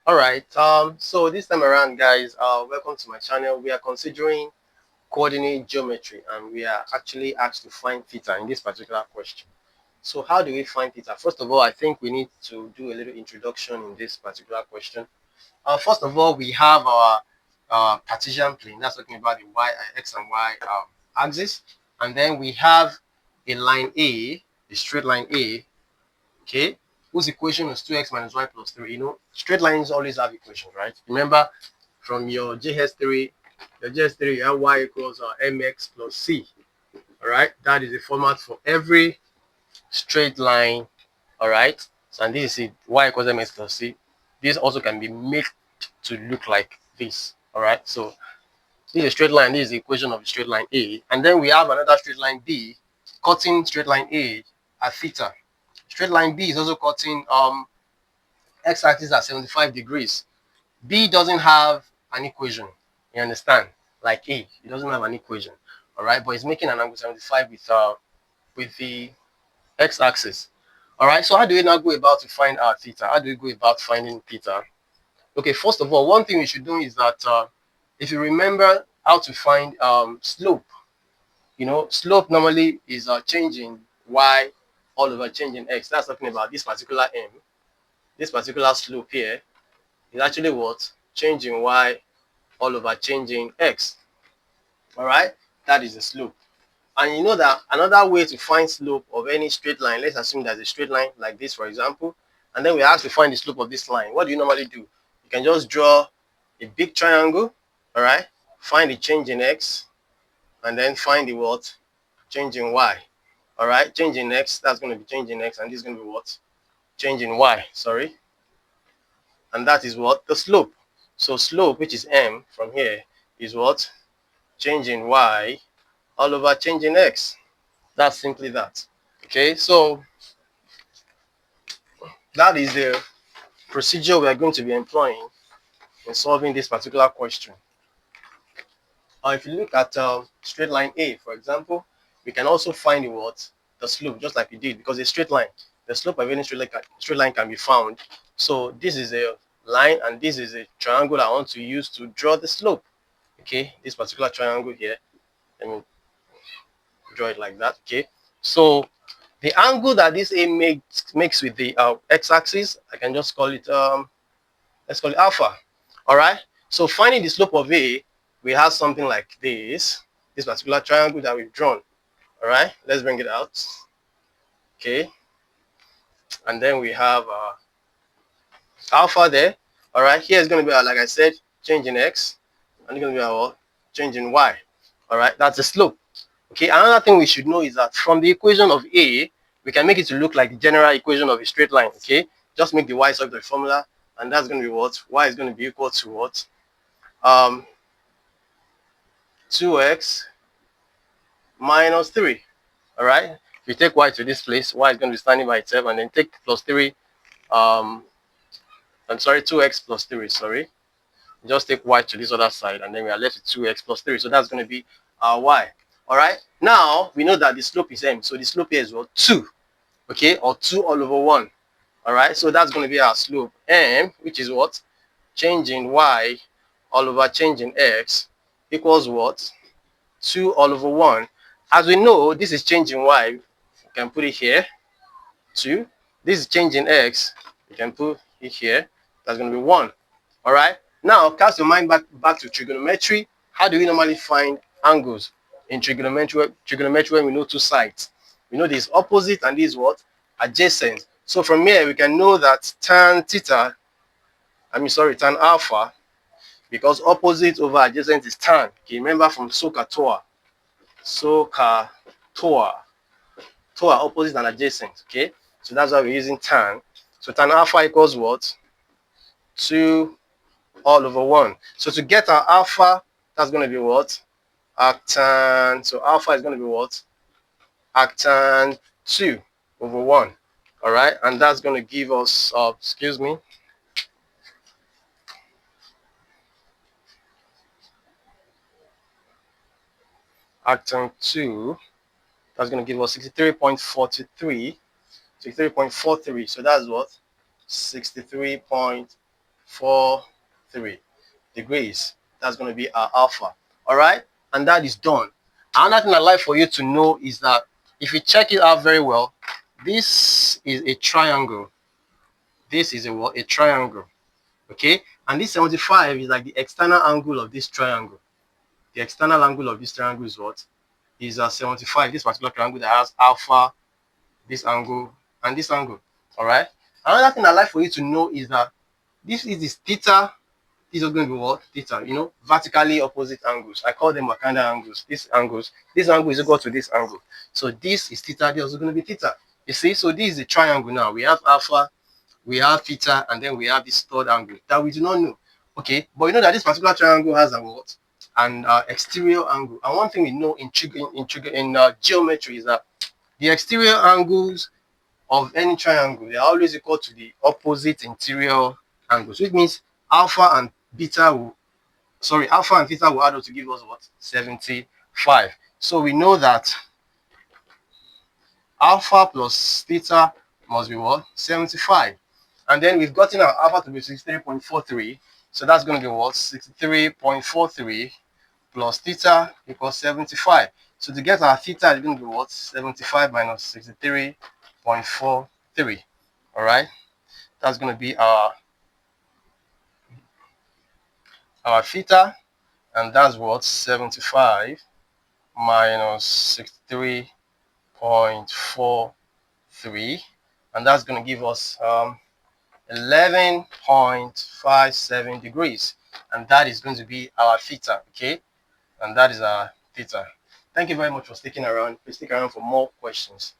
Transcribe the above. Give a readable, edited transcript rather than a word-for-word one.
All right. So this time around, guys, welcome to my channel. We are considering coordinate geometry, and we are actually asked to find theta in this particular question. So how do we find theta? First of all, I think we need to do a little introduction in this particular question. First of all, we have our Cartesian plane. That's talking about the x and y axis, and then we have a line A, a straight line A, okay, whose equation is 2x minus y plus 3. You know, straight lines always have equations, right? Remember from your JS3, you have y equals mx plus c. All right, that is the format for every straight line. All right, so and this is it, y equals mx plus c. This also can be made to look like this. All right, so this is a straight line. This is the equation of the straight line A, and then we have another straight line B, cutting straight line A at theta. Straight line B is also cutting x-axis at 75 degrees. B doesn't have an equation. You understand? Like A, it doesn't have an equation. All right, but it's making an angle 75 with the x-axis. All right, so how do we now go about to find our theta? How do we go about finding theta? Okay, first of all, one thing we should do is that if you remember how to find slope, you know, slope normally is changing y all over changing x. That's talking about this particular m. This particular slope here is actually what? Changing y all over changing x. All right, that is the slope. And you know that another way to find slope of any straight line, let's assume there's a straight line like this, for example, and then we have to find the slope of this line. What do you normally do? You can just draw a big triangle, all right, find the change in x, and then find the what? Change in y. All right, change in x, that's going to be change in x, and this is going to be what? Change in y, sorry. And that is what? The slope. So slope, which is m from here, is what? Change in y all over change in x. That's simply that. Okay, so that is the procedure we are going to be employing in solving this particular question. If you look at straight line A, for example, we can also find the what? The slope, just like we did, because a straight line, the slope of any straight line can be found. So this is a line, and this is a triangle I want to use to draw the slope. Okay, this particular triangle here, let me draw it like that. Okay, so the angle that this A makes with the x-axis, I can just call it let's call it alpha. All right, so finding the slope of A, we have something like this particular triangle that we've drawn. All right, let's bring it out. Okay, and then we have alpha there. All right, here is going to be like I said, change in x, and it's going to be our change in y. All right, that's the slope. Okay, another thing we should know is that from the equation of A, we can make it to look like the general equation of a straight line. Okay, just make the y sub the formula, and that's going to be what? Y is going to be equal to what? 2x minus 3. All right, if you take y to this place, y is going to be standing by itself, and then take plus 3. I'm sorry, 2x plus 3. Sorry, just take y to this other side, and then we are left with 2x plus 3. So that's going to be our y. All right, now we know that the slope is m, so the slope here is what? 2. Okay, or 2 all over 1. All right, so that's going to be our slope m, which is what? Change in y all over change in x equals what? 2 all over 1. As we know, this is change in y. You can put it here. 2. This is change in x. You can put it here. That's going to be 1. All right. Now, cast your mind back to trigonometry. How do we normally find angles in trigonometry? Trigonometry, when we know two sides. We know this opposite and this what? Adjacent. So from here, we can know that tan theta, tan alpha, because opposite over adjacent is tan. Okay, remember from SOHCAHTOA. SOHCAHTOA. TOA, opposite and adjacent. Okay, so that's why we're using tan. So tan alpha equals what? 2 all over 1. So to get our alpha, that's going to be what? Arctan. So alpha is going to be what? Arctan 2 over 1. All right, and that's going to give us, excuse me, Arctan 2. That's going to give us 63.43. 63.43. So that's what? 63.43. 11.43 degrees. That's going to be our alpha. All right, and that is done. Another thing I'd like for you to know is that if you check it out very well, this is a triangle. This is a what? A triangle. Okay, and this 75 is like the external angle of this triangle. The external angle of this triangle is what? Is 75. This particular triangle that has alpha, this angle, and this angle. All right. Another thing I'd like for you to know is that this theta. This is going to be what? Theta. You know, vertically opposite angles. I call them Wakanda angles. These angles. This angle is equal to this angle. So this is theta. This is also going to be theta. You see. So this is a triangle now. We have alpha, we have theta, and then we have this third angle that we do not know. Okay, but you know that this particular triangle has a what? An exterior angle. And one thing we know in geometry is that the exterior angles of any triangle, they are always equal to the opposite interior angles, which means alpha and beta will, sorry, alpha and theta will add up to give us what? 75. So we know that alpha plus theta must be what? 75. And then we've gotten our alpha to be 63.43. So that's going to be what? 63.43 plus theta equals 75. So to get our theta is going to be what? 75 minus 63.43. All right. That's going to be our theta. And that's what? 75 minus 63.43. And that's going to give us 11.57 degrees. And that is going to be our theta. Okay. And that is our theta. Thank you very much for sticking around. Please stick around for more questions.